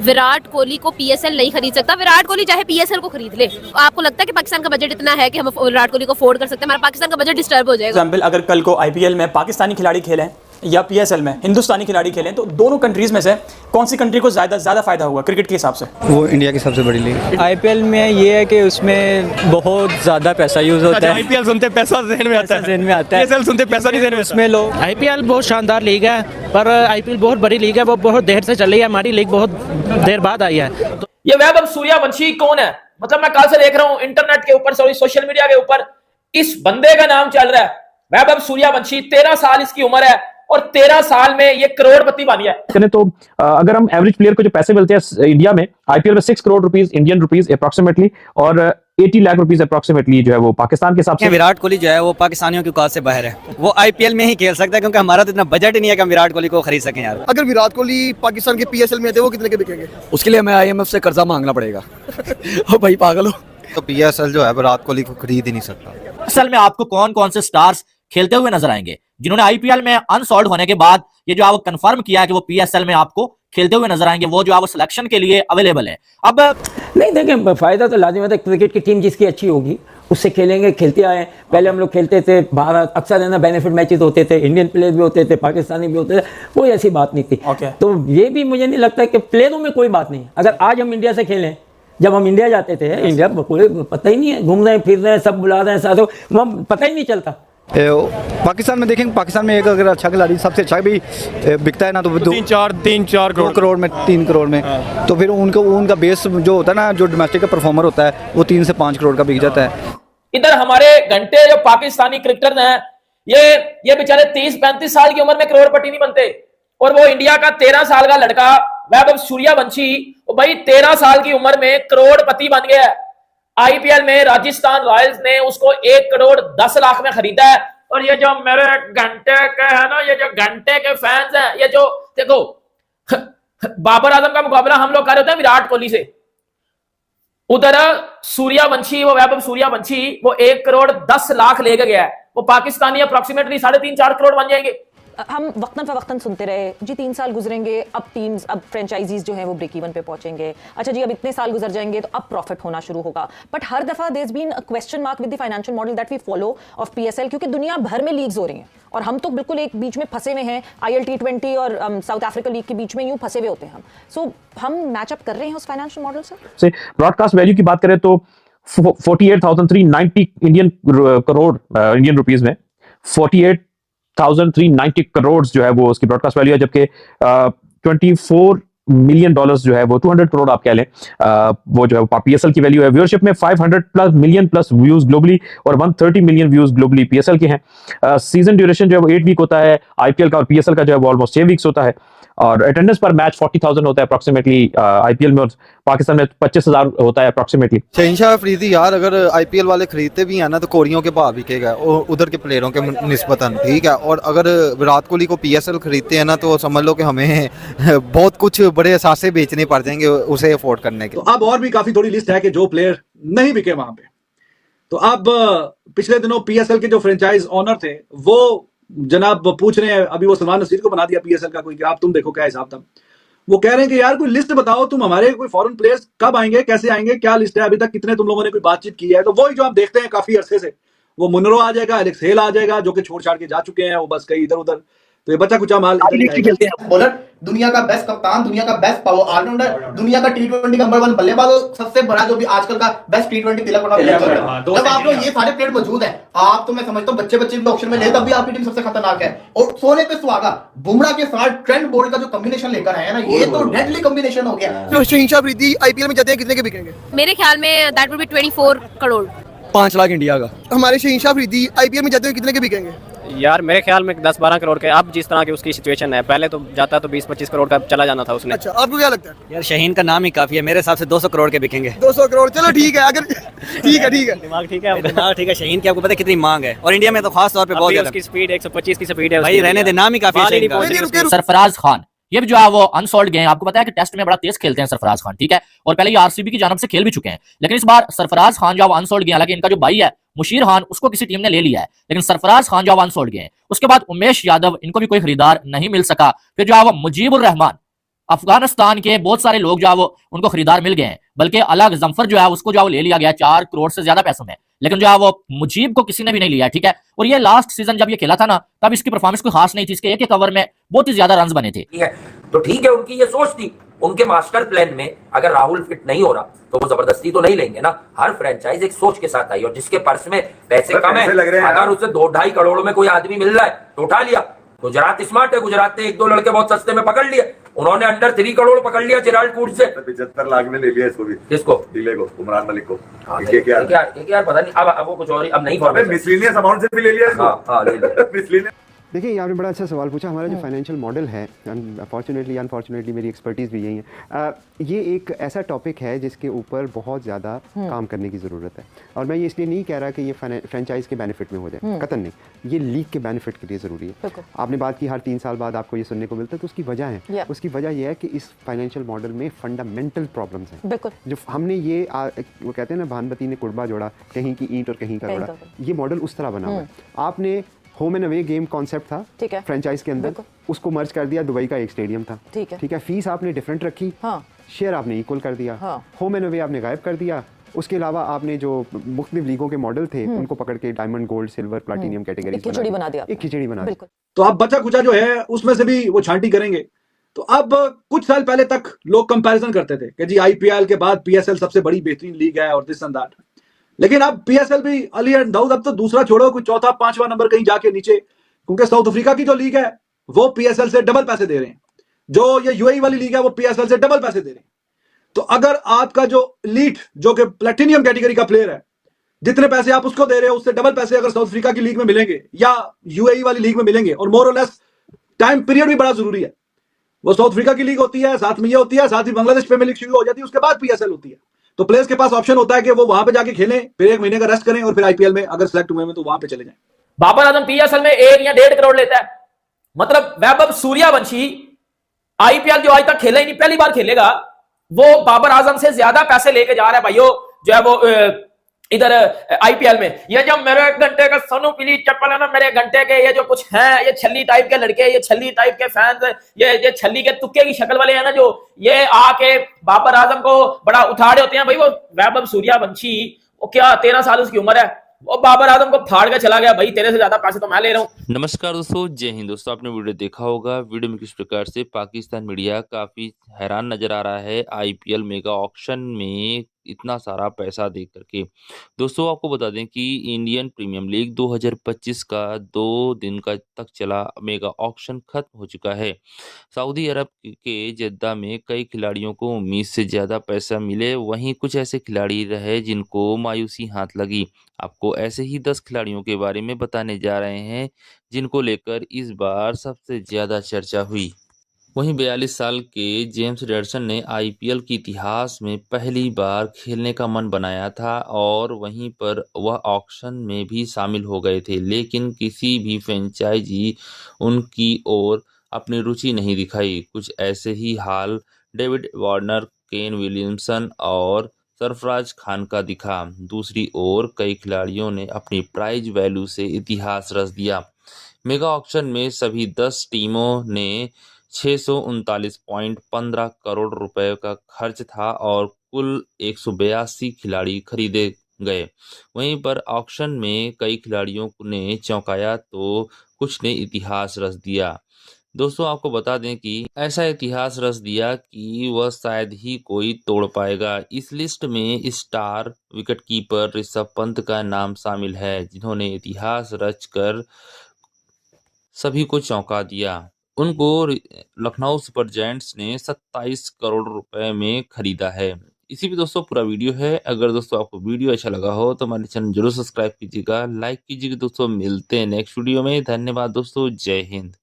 विराट कोहली को पीएसएल नहीं खरीद सकता। विराट कोहली चाहे पीएसएल को खरीद ले। आपको लगता है कि पाकिस्तान का बजट इतना है कि हम विराट कोहली को अफोर्ड कर सकते हैं? हमारा पाकिस्तान का बजट डिस्टर्ब हो जाएगा। एग्जाम्पल, अगर कल को आईपीएल में पाकिस्तानी खिलाड़ी खेलें या पीएसएल में हिंदुस्तानी खिलाड़ी खेलें, तो दोनों कंट्रीज में से कौन सी कंट्री को ज़्यादा फायदा होगा क्रिकेट के हिसाब से? वो इंडिया की सबसे बड़ी लीग। आईपीएल में ये है कि उसमें बहुत ज़्यादा पैसा यूज़ होता है। आईपीएल सुनते पैसा ज़हन में आता है, पीएसएल सुनते पैसा नहीं ज़हन में। उसमें लोग आईपीएल बहुत शानदार लीग है, पर आईपीएल बहुत बड़ी लीग है, वो बहुत देर से चल रही है। हमारी लीग बहुत देर बाद आई है। तो ये वैभव सूर्यवंशी कौन है? मतलब मैं कल से देख रहा हूँ इंटरनेट के ऊपर, सॉरी सोशल मीडिया के ऊपर इस बंदे का नाम चल रहा है, वैभव सूर्यवंशी। 13 साल इसकी उम्र है और 13 साल में ये करोड़पति बन गया है। तो अगर हम एवरेज प्लेयर को जो पैसे मिलते हैं इंडिया में आईपीएल में 6 crore rupees Indian rupees approximately और 80 लाख रुपीस अप्रोक्सीमेटली जो है वो पाकिस्तान के हिसाब से। विराट कोहली जो है वो पाकिस्तानियों की औकात से बाहर है। वो आईपीएल में ही खेल सकता है क्योंकि हमारा तो इतना बजट ही नहीं है कि हम विराट कोहली को खरीद सकें यार। अगर विराट कोहली पाकिस्तान के पीएसएल में थे, वो कितने के बिकेंगे? उसके लिए हमें आईएमएफ से कर्जा मांगना पड़ेगा। ओ भाई पागल हो। तो पीएसएल जो है विराट कोहली को खरीद ही नहीं सकता। असल में आपको कौन कौन से स्टार्स खेलते हुए नजर आएंगे जिन्होंने आईपीएल में अनसोल्ड होने के बाद ये जो आपको कंफर्म किया है कि वो पीएसएल में आपको खेलते हुए नजर आएंगे, वो जो आपको सिलेक्शन के लिए अवेलेबल है? अब नहीं, देखें फायदा तो लाजिम है। क्रिकेट की टीम जिसकी अच्छी होगी उससे खेलेंगे, खेलते आए। पहले हम लोग खेलते थे बाहर, अक्सर है ना बेनिफिट मैचेस होते थे, इंडियन प्लेयर भी होते थे, पाकिस्तानी भी होते थे, कोई ऐसी बात नहीं थी। तो ये भी मुझे नहीं लगता कि प्लेयरों में कोई बात नहीं। अगर आज हम इंडिया से खेलें, जब हम इंडिया जाते थे, इंडिया कोई पता ही नहीं है, घूम रहे हैं फिर रहे हैं, सब बुला रहे हैं साथों, वहाँ पता ही नहीं चलता। पाकिस्तान में देखेंगे, पाकिस्तान में एक अगर अच्छा खिलाड़ी सबसे अच्छा भी बिकता है ना, तो 3-4 करोड़ में 3 करोड़ में, तो फिर उनका बेस जो होता है ना, जो डोमेस्टिक का परफॉर्मर होता है, वो 3 से 5 करोड़ का बिक जाता है। इधर हमारे घंटे जो पाकिस्तानी क्रिकेटर हैं, ये बेचारे 30-35 साल की उम्र में करोड़पति नहीं बनते, और वो इंडिया का 13 साल का लड़का वैभव सूर्यवंशी भाई 13 साल की उम्र में करोड़पति बन गया है। आईपीएल में राजस्थान रॉयल्स ने उसको 1 करोड़ 10 लाख में खरीदा है। और ये जो मेरे घंटे के है ना, ये जो घंटे के फैंस हैं, ये जो देखो बाबर आजम का मुकाबला हम लोग कर रहे होते हैं विराट कोहली से, उधर सूर्यवंशी, वो वैभव सूर्यवंशी वो 1 करोड़ 10 लाख लेके गया है। वो पाकिस्तानी अप्रोक्सीमेटली 3.5-4 करोड़ बन जाएंगे। हम वक्तन फवक्तन सुनते रहे जी 3 साल गुजरेंगे, अब टीम्स, अब फ्रेंचाइजीज जो हैं वो ब्रेक इवन पे पहुंचेंगे। अच्छा जी, अब इतने साल गुजर जाएंगे तो अब प्रॉफिट होना शुरू होगा। बट हर दफा there has been a question mark with the financial model that we follow of PSL, क्योंकि दुनिया भर में लीग्स हो रही हैं और हम तो बिल्कुल एक बीच में फंसे हुए हैं। आईएल T20 और साउथ अफ्रीका लीग के बीच में यूं फंसे हुए होते हैं हम। सो हम मैच अप कर रहे हैं उस फाइनेंशियल मॉडल से। ब्रॉडकास्ट वैल्यू की बात करें तो 48,390 इंडियन करोड़ इंडियन रुपीस में 48,390 करोड़ जो है वो उसकी ब्रॉडकास्ट वैल्यू है, जबकि 24 मिलियन डॉलर्स जो है वो 200 करोड़ आप कह लें, वो जो है पीएसएल की वैल्यू है। व्यूअरशिप में 500 मिलियन प्लस व्यूज ग्लोबली और 130 मिलियन व्यूज ग्लोबली पीएसएल के हैं। सीजन ड्यूरेशन जो है वो 8 वीक होता है आईपीएल का, और पीएसएल का जो है वो ऑलमोस्ट 6 वीक्स होता है। और अटेंडेंस पर मैच 40,000 होता है अप्रोक्सीमेटली आईपीएल में, और पाकिस्तान में 25,000 होता है अप्रोक्सीमेटली। शहनशाह अफरीदी यार, अगर आईपीएल वाले खरीदते भी हैं ना तो कोरियों के भाव बिकेगा और उधर के प्लेयरों के निस्बतन, ठीक है। और अगर विराट कोहली को पीएसएल खरीदते हैं ना तो समझ लो कि हमें बहुत कुछ बड़े असासे बेचने पड़ जाएंगे उसे अफोर्ड करने के। तो अब और भी काफी थोड़ी लिस्ट है कि जो प्लेयर नहीं बिके वहां पे। तो अब पिछले दिनों पीएसएल के जो फ्रेंचाइज ऑनर थे वो जनाब पूछ रहे हैं, अभी वो सलमान नसीर को बना दिया पीएसएल का कोई, आप तुम देखो क्या हिसाब था। वो कह रहे हैं कि यार कोई लिस्ट बताओ तुम, हमारे कोई फॉरेन प्लेयर्स कब आएंगे, कैसे आएंगे, क्या लिस्ट है, अभी तक कितने तुम लोगों ने कोई बातचीत की है। तो वही जो हम देखते हैं काफी अरसे से, वो मुनरो आ जाएगा, एलेक्स हेल आ जाएगा, जो कि छोड़ छाड़ के जा चुके हैं, वो बस कहीं इधर उधर। तो ये बच्चा कुछ माल खेलते हैं। बॉलर दुनिया का बेस्ट कप्तान, दुनिया का बेस्ट पावर ऑलराउंडर, दुनिया का T20 नंबर 1 बल्लेबाज, सबसे बड़ा जो भी आजकल का बेस्ट T20 तिलक बना प्लेयर चल रहा है। जब आप लोग ये सारे प्लेयर मौजूद हैं, आप तो मैं समझता हूं बच्चे भी ऑप्शन में ले, तब भी आपकी टीम सबसे खतरनाक है। और सोने पे सुहागा बुमराह के साथ ट्रेंट बोल्ट का जो कॉम्बिनेशन लेकर आए हैं ना, ये तो डेडली कॉम्बिनेशन हो गया। तो शहनशाह अफरीदी आईपीएल में जाते हैं, कितने के बिकेंगे? मेरे ख्याल में that would be 24 crore. 5 lakh India का। हमारे शहनशाह अफरीदी आईपीएल में जाते हैं, कितने के बिकेंगे? यार मेरे ख्याल में 10-12 करोड़ के, अब जिस तरह की उसकी सिचुएशन है, पहले तो जाता तो 20-25 करोड़ का चला जाना था उसने। अच्छा, आपको क्या लगता है? यार शाहीन का नाम ही काफी है, मेरे हिसाब से 200 करोड़ के बिकेंगे। 200 करोड़, चलो ठीक है। अगर ठीक है दिमाग ठीक है, दिमाग ठीक है। शाहीन की आपको पता है कितनी मांग है, और इंडिया में तो खास तौर पे बहुत ज्यादा। उसकी स्पीड 125 की स्पीड है भाई, रहने दे, नाम ही काफी है। सरफराज खान ये भी जो है वो अनसोल्ड गए हैं। आपको पता है कि टेस्ट में बड़ा तेज खेलते हैं सरफराज खान, ठीक है, और पहले ये आरसीबी की जानब से खेल भी चुके हैं, लेकिन इस बार सरफराज खान जो है अनसोल्ड गए। हालांकि इनका जो भाई है मुशीर खान, उसको किसी टीम ने ले लिया है, लेकिन सरफराज खान जो अनसोल्ड गए हैं। उसके बाद उमेश यादव, इनको भी कोई खरीदार नहीं मिल सका। फिर जो है वो मुजीबुर रहमान, अफगानिस्तान के बहुत सारे लोग जो है वो उनको खरीदार मिल गए हैं, बल्कि अलग जमफर जो है उसको जो है वो ले लिया गया 4 करोड़ से ज्यादा पैसों में, लेकिन जो है वो मुजीब को किसी ने भी नहीं लिया, ठीक है। और ये लास्ट सीजन जब ये खेला था ना, तब इसकी परफॉर्मेंस कोई खास नहीं थी, इसके एक ओवर में बहुत ही ज्यादा रन बने थे। तो ठीक है, उनकी ये सोच थी, उनके मास्टर प्लान में अगर राहुल फिट नहीं हो रहा तो वो जबरदस्ती तो नहीं लेंगे ना। हर फ्रेंचाइज एक सोच के साथ आई, और जिसके पर्स में पैसे कम है, अगर उसे 2-2.5 करोड़ में कोई आदमी मिल रहा है तो उठा लिया। गुजरात स्मार्ट है, गुजरात ने 1-2 लड़के बहुत सस्ते में पकड़ लिए, उन्होंने अंडर 3 करोड़ पकड़ लिया चिराग कूट से। 75 लाख में ले लिया इसको भी। किसको? डिले को, उमरान मलिक को। क्या पता नहीं, अब वो कुछ और, अब नहीं फॉर्मेट मिसलीनियस अमाउंट से भी ले लिया इसको। हाँ, ले लिया। देखिए, आपने बड़ा अच्छा सवाल पूछा। हमारा जो फाइनेंशियल मॉडल है, फॉर्चुनेटली अनफॉर्चुनेटली मेरी एक्सपर्टीज़ भी यही है, ये एक ऐसा टॉपिक है जिसके ऊपर बहुत ज़्यादा काम करने की ज़रूरत है। और मैं ये इसलिए नहीं कह रहा कि ये फ्रेंचाइज के बेनिफिट में हो जाए, कतई नहीं, ये लीग के बेनिफिट के लिए ज़रूरी है। आपने बात की हर 3 साल बाद आपको ये सुनने को मिलता है, तो उसकी वजह है, उसकी वजह यह है कि इस फाइनेंशियल मॉडल में फंडामेंटल प्रॉब्लम्स हैं। जो हमने ये वो कहते हैं ना, भानवती ने कुड़बा जोड़ा, कहीं की ईंट और कहीं का रोड़ा, ये मॉडल उस तरह बना हुआ है। आपने home and away game concept था, ठीक है, फ्रेंचाइज के अंदर, उसको मर्ज कर दिया, दुबई का एक स्टेडियम था, ठीक है, फीस आपने डिफरेंट रखी, शेयर आपने इक्वल कर दिया, होम एंड अवे आपने गायब कर दिया। उसके अलावा आपने जो मुख्तलिफ लीगों के मॉडल थे उनको पकड़ के diamond, gold, silver, platinum category khichdi बना दिया, एक खिचड़ी बना दिया। तो अब बचा कुचा जो है उसमें से भी वो छांटी करेंगे। तो अब कुछ साल पहले तक लोग कंपैरिजन करते थे कि जी आईपीएल के बाद पीएसएल सबसे बड़ी बेहतरीन लीग है और दिस एंड दैट, लेकिन अब पीएसएल भी अली एंड दाऊद अब तो दूसरा छोड़ो, कोई चौथा 5वां नंबर कहीं जाके नीचे, क्योंकि साउथ अफ्रीका की जो लीग है वो पीएसएल से डबल पैसे दे रहे हैं, जो ये यूएई वाली लीग है वो पीएसएल से डबल पैसे दे रहे हैं। तो अगर आपका जो एलीट जो कि प्लैटिनियम कैटेगरी का प्लेयर है, जितने पैसे आप उसको दे रहे हो उससे डबल पैसे अगर साउथ अफ्रीका की लीग में मिलेंगे या यूएई वाली लीग में मिलेंगे, और मोर और लेस टाइम पीरियड भी बड़ा जरूरी है। वो साउथ अफ्रीका की लीग होती है, साथ में ये होती है, साथ ही बांग्लादेश प्रीमियर लीग शुरू हो जाती है, उसके बाद पीएसएल होती है। तो प्लेयर्स के पास ऑप्शन होता है कि वो वहां पे जाके खेलें, फिर 1 महीने का रेस्ट करें और फिर आईपीएल में अगर सिलेक्ट हुए में तो वहां पे चले जाएं। बाबर आजम पीएसएल में 1 या 1.5 करोड़ लेता है, मतलब वैभव सूर्यवंशी आईपीएल जो आज तक खेला ही नहीं, पहली बार खेलेगा, वो बाबर आजम से ज्यादा पैसे लेके जा रहा है भाइयों, जो है वो इधर आईपीएल में। ये जो मेरे घंटे का सोनू पीली चप्पल है ना, मेरे घंटे के ये जो कुछ हैं, ये छल्ली टाइप के लड़के, ये छल्ली टाइप के फैंस, ये छल्ली के तुक्के की शक्ल वाले हैं ना, जो ये आके बाबर आजम को बड़ा उठाड़े होते हैं। भाई वो वैभव सूर्यवंशी, वो क्या 13 साल उसकी उम्र है, वो बाबर आजम को फाड़ के चला गया, भाई तेरे से ज्यादा पैसे तो मैं ले रहा हूँ। नमस्कार दोस्तों, जय हिंद। दोस्तों, आपने वीडियो देखा होगा, वीडियो में किस प्रकार से पाकिस्तान मीडिया काफी हैरान नजर आ रहा है आईपीएल मेगा ऑक्शन में इतना सारा पैसा दे करके। दोस्तों, आपको बता दें कि इंडियन प्रीमियम लीग 2025 का 2 दिन का तक चला मेगा ऑक्शन खत्म हो चुका है। सऊदी अरब के जद्दा में कई खिलाड़ियों को उम्मीद से ज़्यादा पैसा मिले, वहीं कुछ ऐसे खिलाड़ी रहे जिनको मायूसी हाथ लगी। आपको ऐसे ही 10 खिलाड़ियों के बारे में बताने जा रहे हैं जिनको लेकर इस बार सबसे ज़्यादा चर्चा हुई। वहीं 42 साल के जेम्स रेडसन ने आईपीएल के इतिहास में पहली बार खेलने का मन बनाया था और वहीं पर वह ऑक्शन में भी शामिल हो गए थे, लेकिन किसी भी फ्रेंचाइजी उनकी ओर अपनी रुचि नहीं दिखाई। कुछ ऐसे ही हाल डेविड वार्नर, केन विलियमसन और सरफराज खान का दिखा। दूसरी ओर कई खिलाड़ियों ने अपनी प्राइज वैल्यू से इतिहास रच दिया। मेगा ऑक्शन में सभी 10 टीमों ने 639.15 करोड़ रुपए का खर्च था और कुल 182 खिलाड़ी खरीदे गए। वहीं पर ऑक्शन में कई खिलाड़ियों ने चौंकाया तो कुछ ने इतिहास रच दिया। दोस्तों, आपको बता दें कि ऐसा इतिहास रच दिया कि वह शायद ही कोई तोड़ पाएगा। इस लिस्ट में स्टार विकेटकीपर ऋषभ पंत का नाम शामिल है, जिन्होंने इतिहास रचकर सभी को चौंका दिया। उनको लखनऊ सुपर जायंट्स ने 27 करोड़ रुपए में खरीदा है। इसी भी दोस्तों पूरा वीडियो है। अगर दोस्तों आपको वीडियो अच्छा लगा हो तो हमारे चैनल जरूर सब्सक्राइब कीजिएगा, लाइक कीजिएगा। दोस्तों, मिलते हैं नेक्स्ट वीडियो में। धन्यवाद दोस्तों, जय हिंद।